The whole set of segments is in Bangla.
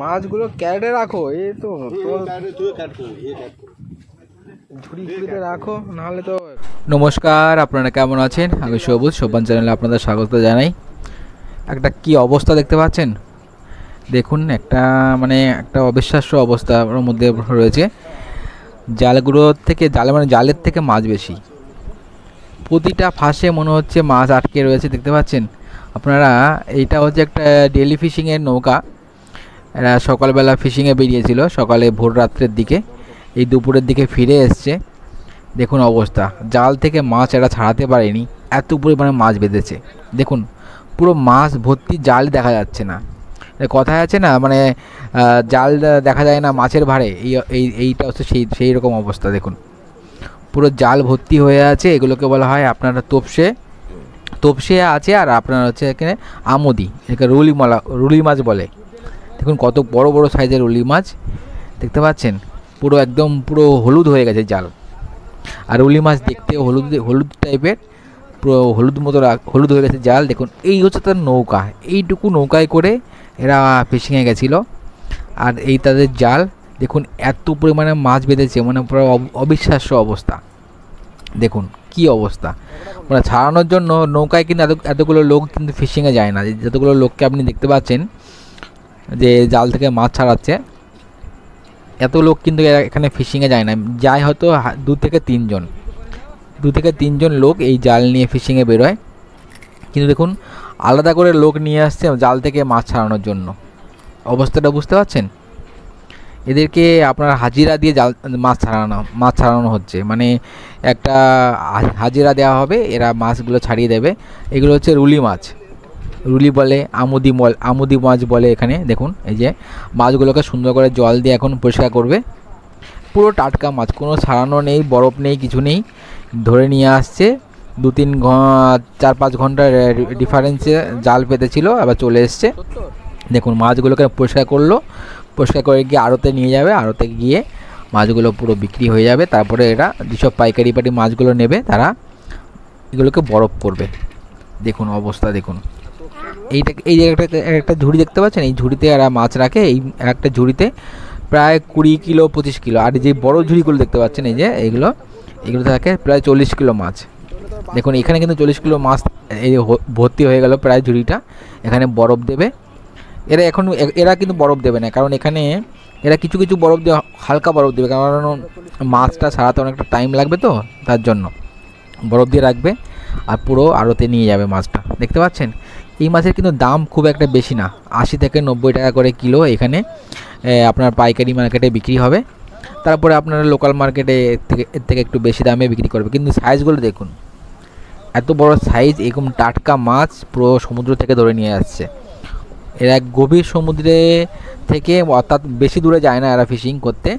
মাছগুলো ক্যারেটে রাখো, এই তো ঝুড়িতে রাখো, নাহলে তো। নমস্কার, আপনারা কেমন আছেন? আমি সবুজ, সোপান চ্যানেলে আপনাদের স্বাগত জানাই। একটা কি অবস্থা দেখতে পাচ্ছেন, দেখুন। একটা অবিশ্বাস্য অবস্থার মধ্যে রয়েছে। জালগুলোর থেকে জালের থেকে মাছ বেশি। প্রতিটা ফাঁসে মনে হচ্ছে মাছ আটকে রয়েছে, দেখতে পাচ্ছেন আপনারা। এইটা হচ্ছে একটা ডেলি ফিশিংয়ের নৌকা। এরা সকালবেলা ফিশিংয়ে বেরিয়েছিল, সকালে ভোর রাত্রের দিকে, এই দুপুরের দিকে ফিরে এসছে। দেখুন অবস্থা, জাল থেকে মাছ এরা ছাড়াতে পারেনি, এত পরিমাণে মাছ বেঁধেছে। দেখুন পুরো মাছ ভর্তি, জাল দেখা যাচ্ছে না। কথায় আছে না, জাল দেখা যায় না মাছের ভারে, এইটা হচ্ছে সেই রকম অবস্থা। দেখুন পুরো জাল ভর্তি হয়ে আছে। এগুলোকে বলা হয় আপনারা তোপসে আছে, আর আপনার হচ্ছে এখানে আমুদি, একে রুলি মাছ বলে। দেখুন কত বড় বড় সাইজের রুলি মাছ, দেখতে পাচ্ছেন। পুরো একদম পুরো হলুদ হয়ে গেছে জাল। আর রুলি মাছ দেখতে হলুদ টাইপের, পুরো হলুদ হয়ে গেছে জাল। দেখুন এই হচ্ছে তার নৌকা, এইটুকু নৌকায় করে এরা ফিশিংয়ে গেছিলো। আর এই তাদের জাল, দেখুন এত পরিমাণে মাছ বেঁধেছে, পুরো অবিশ্বাস্য অবস্থা। দেখুন কি অবস্থা, ছাড়ানোর জন্য নৌকায় কিন্তু এতগুলো লোক কিন্তু ফিশিংয়ে যায় না। যতগুলো লোককে আপনি দেখতে পাচ্ছেন যে জাল থেকে মাছ ছাড়াচ্ছে, এত লোক কিন্তু এখানে ফিশিংয়ে যায় না। যায় হয়তো 2 থেকে 3 জন লোক এই জাল নিয়ে ফিশিংয়ে বেরোয়। কিন্তু দেখুন আলাদা করে লোক নিয়ে আসছে জাল থেকে মাছ ছাড়ানোর জন্য। অবস্থাটা বুঝতে পারছেন? এদেরকে আপনার হাজিরা দিয়ে মাছ ছাড়ানো হচ্ছে। একটা হাজিরা দেওয়া হবে, এরা মাছগুলো ছাড়িয়ে দেবে। এগুলো হচ্ছে রুলি বলে, আমুদি মাছ বলে এখানে। দেখুন এই যে মাছগুলোকে সুন্দর করে জল দিয়ে এখন পরিষ্কার করবে। পুরো টাটকা মাছ, কোনো ছাড়ানো নেই, বরফ নেই, কিছু নেই। ধরে নিয়ে আসছে। 4-5 ঘন্টার ডিফারেন্সে জাল পেতেছিল, আবার চলে এসছে। দেখুন মাছগুলোকে পরিষ্কার করে গিয়ে আড়তে নিয়ে যাবে। আড়তে গিয়ে মাছগুলো পুরো বিক্রি হয়ে যাবে। তারপরে এরা যেসব পাইকারি মাছগুলো নেবে, তারা এগুলোকে বরফ করবে। দেখুন অবস্থা, দেখুন এই যে একটা ঝুড়ি দেখতে পাচ্ছেন, এই ঝুড়িতে এরা মাছ রাখে। এই একটা ঝুড়িতে প্রায় 20 কিলো 25 কিলো। আর যে বড় ঝুড়িগুলো দেখতে পাচ্ছেন, এই যে এগুলো থাকে প্রায় 40 কিলো মাছ। দেখুন এখানে কিন্তু 40 কিলো মাছ এই ভর্তি হয়ে গেল প্রায় ঝুড়িটা। এখানে বরফ দেবে এরা কিন্তু বরফ দেবে না, কারণ এখানে এরা কিছু বরফ দিয়ে, হালকা বরফ দেবে, কারণ মাছটা ছাড়াতে অনেকটা টাইম লাগবে, তো তার জন্য বরফ দিয়ে রাখবে। আর পুরো আড়তে নিয়ে যাবে মাছটা। দেখতে পাচ্ছেন এই মাছের কিন্তু দাম খুব একটা বেশি না, 80 থেকে 90 টাকা করে কিলো এখানে আপনার পাইকারি মার্কেটে বিক্রি হবে। তারপরে আপনারা লোকাল মার্কেটে এর থেকে একটু বেশি দামে বিক্রি করবে। কিন্তু সাইজগুলো দেখুন, এত বড় সাইজ, এরকম টাটকা মাছ পুরো সমুদ্র থেকে ধরে নিয়ে আসছে। এরা গভীর সমুদ্রে থেকে, অর্থাৎ বেশি দূরে যায় না এরা ফিশিং করতে,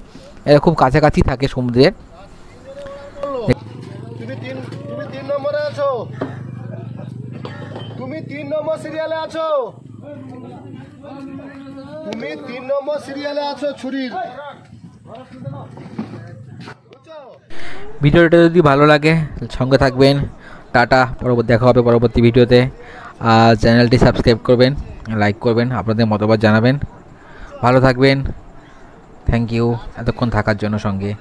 এরা খুব কাছাকাছি থাকে সমুদ্রের। তুমি 3 নম্বর সিরিয়ালে আছো, ছুরির। ভিডিওটা যদি ভালো লাগে সঙ্গে থাকবেন। টাটা, দেখা হবে পরবর্তী ভিডিওতে। আর চ্যানেলটি সাবস্ক্রাইব করবেন, লাইক করবেন, আপনাদের মতামত জানাবেন। ভালো থাকবেন। থ্যাংক ইউ এতক্ষণ থাকার জন্য সঙ্গে।